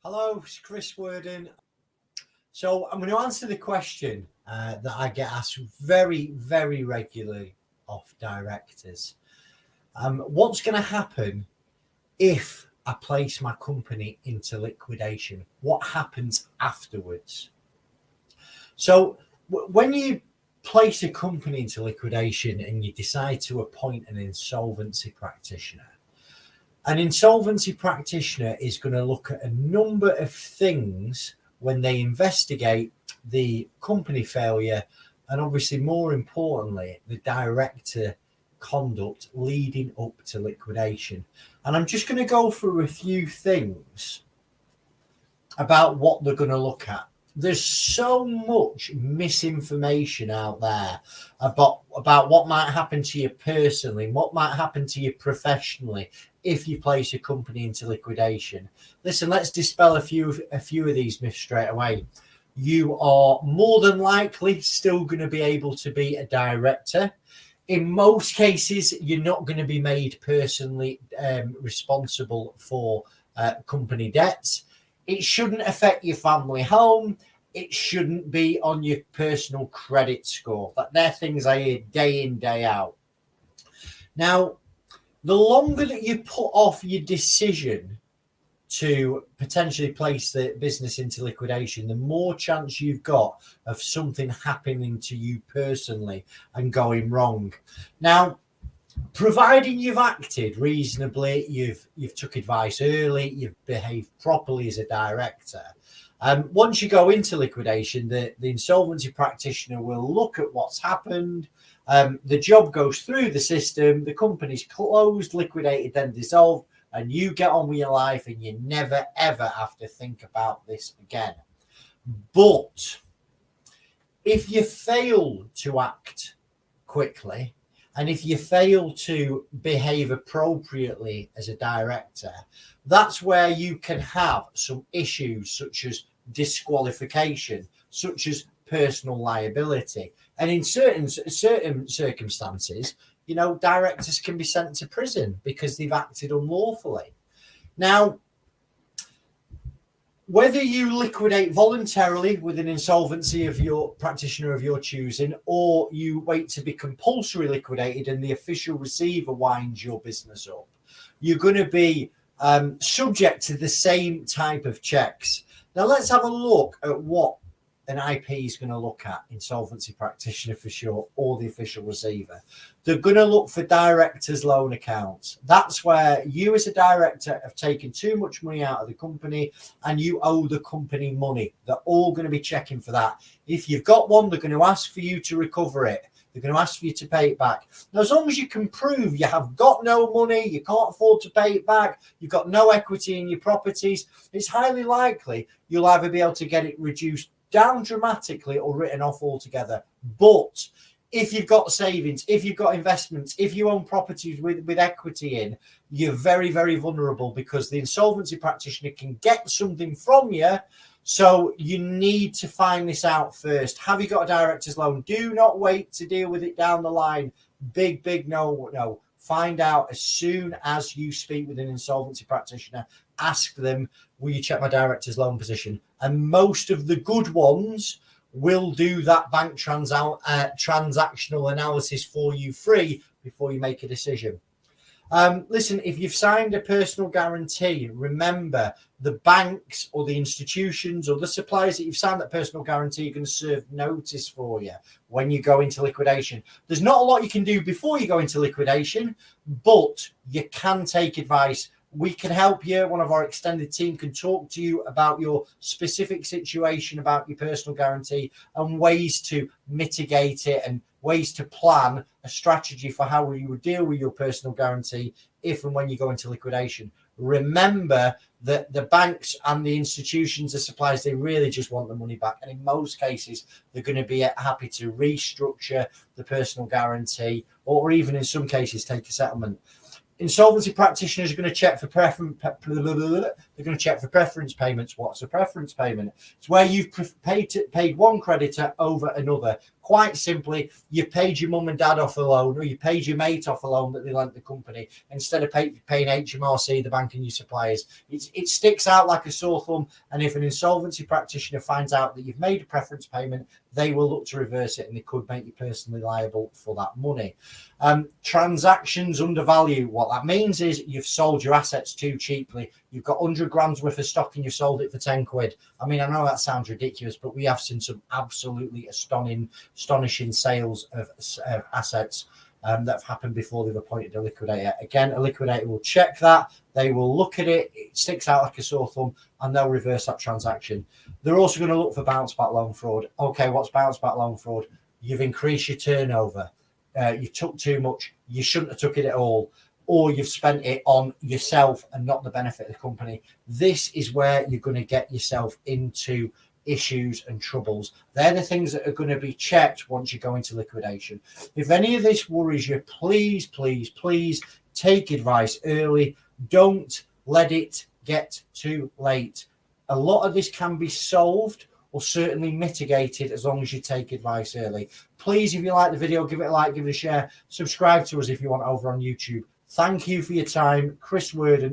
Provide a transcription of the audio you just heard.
Hello, it's Chris Worden. So I'm going to answer the question that I get asked very, very regularly of directors. What's going to happen if I place my company into liquidation? What happens afterwards? So when you place a company into liquidation and you decide to appoint an insolvency practitioner, an insolvency practitioner is going to look at a number of things when they investigate the company failure and obviously more importantly the director conduct leading up to liquidation. And I'm just going to go through a few things about what they're going to look at. There's so much misinformation out there about what might happen to you personally, what might happen to you professionally if you place a company into liquidation. Listen, let's dispel a few of these myths straight away. You are more than likely still going to be able to be a director. In most cases, you're not going to be made personally responsible for company debts. It shouldn't affect your family home. It shouldn't be on your personal credit score. They're things I hear day in, day out. Now, the longer that you put off your decision to potentially place the business into liquidation, the more chance you've got of something happening to you personally and going wrong. Now, providing you've acted reasonably, you've took advice early, you've behaved properly as a director. Once you go into liquidation, the insolvency practitioner will look at what's happened. The job goes through the system, the company's closed, liquidated, then dissolved, and you get on with your life and you never, ever have to think about this again. But if you fail to act quickly, and if you fail to behave appropriately as a director, that's where you can have some issues such as disqualification, such as personal liability. And in certain circumstances, directors can be sent to prison because they've acted unlawfully. Now, whether you liquidate voluntarily with an insolvency of your practitioner of your choosing, or you wait to be compulsory liquidated and the official receiver winds your business up, you're going to be subject to the same type of checks. Now, let's have a look at what an IP is going to look at, insolvency practitioner for sure, or the official receiver. They're going to look for directors' loan accounts. That's where you as a director have taken too much money out of the company and you owe the company money. They're all going to be checking for that. If you've got one, they're going to ask for you to recover it. They're going to ask for you to pay it back. Now, as long as you can prove you have got no money, you can't afford to pay it back, you've got no equity in your properties, it's highly likely you'll either be able to get it reduced down dramatically or written off altogether. But if you've got savings, if you've got investments, if you own properties with equity in, you're very, very vulnerable because the insolvency practitioner can get something from you. So you need to find this out first. Have you got a director's loan? Do not wait to deal with it down the line. Big no. Find out as soon as you speak with an insolvency practitioner. Ask them, will you check my director's loan position? And most of the good ones will do that bank transactional analysis for you free before you make a decision. Listen, if you've signed a personal guarantee, remember the banks or the institutions or the suppliers that you've signed that personal guarantee are going to serve notice for you when you go into liquidation. There's not a lot you can do before you go into liquidation, but you can take advice. We can help you. One of our extended team can talk to you about your specific situation, about your personal guarantee and ways to mitigate it and ways to plan a strategy for how you would deal with your personal guarantee if and when you go into liquidation. Remember that the banks and the institutions, the suppliers, they really just want the money back. And in most cases, they're going to be happy to restructure the personal guarantee or even in some cases take a settlement. Insolvency practitioners are going to check for preference. They're going to check for preference payments. What's a preference payment? It's where you've paid one creditor over another. quite simply, you paid your mum and dad off a loan, or you paid your mate off a loan that they lent the company, instead of paying HMRC, the bank, and your suppliers. It sticks out like a sore thumb, and if an insolvency practitioner finds out that you've made a preference payment, they will look to reverse it, and they could make you personally liable for that money. Transactions undervalue. What that means is you've sold your assets too cheaply. You've got 100 grams worth of stock and you've sold it for 10 quid. I mean, I know that sounds ridiculous, but we have seen some absolutely astonishing sales of assets that have happened before they've appointed a liquidator. Again, a liquidator will check that. They will look at it. It sticks out like a sore thumb, and they'll reverse that transaction. They're also going to look for bounce back loan fraud. Okay, what's bounce back loan fraud? You've increased your turnover. You took too much. You shouldn't have took it at all. Or you've spent it on yourself and not the benefit of the company. This is where you're going to get yourself into issues and troubles. They're the things that are going to be checked once you go into liquidation. If any of this worries you, please, please, please take advice early. Don't let it get too late. A lot of this can be solved or certainly mitigated as long as you take advice early. Please, if you like the video, give it a like, give it a share. Subscribe to us if you want over on YouTube. Thank you for your time. Chris Worden.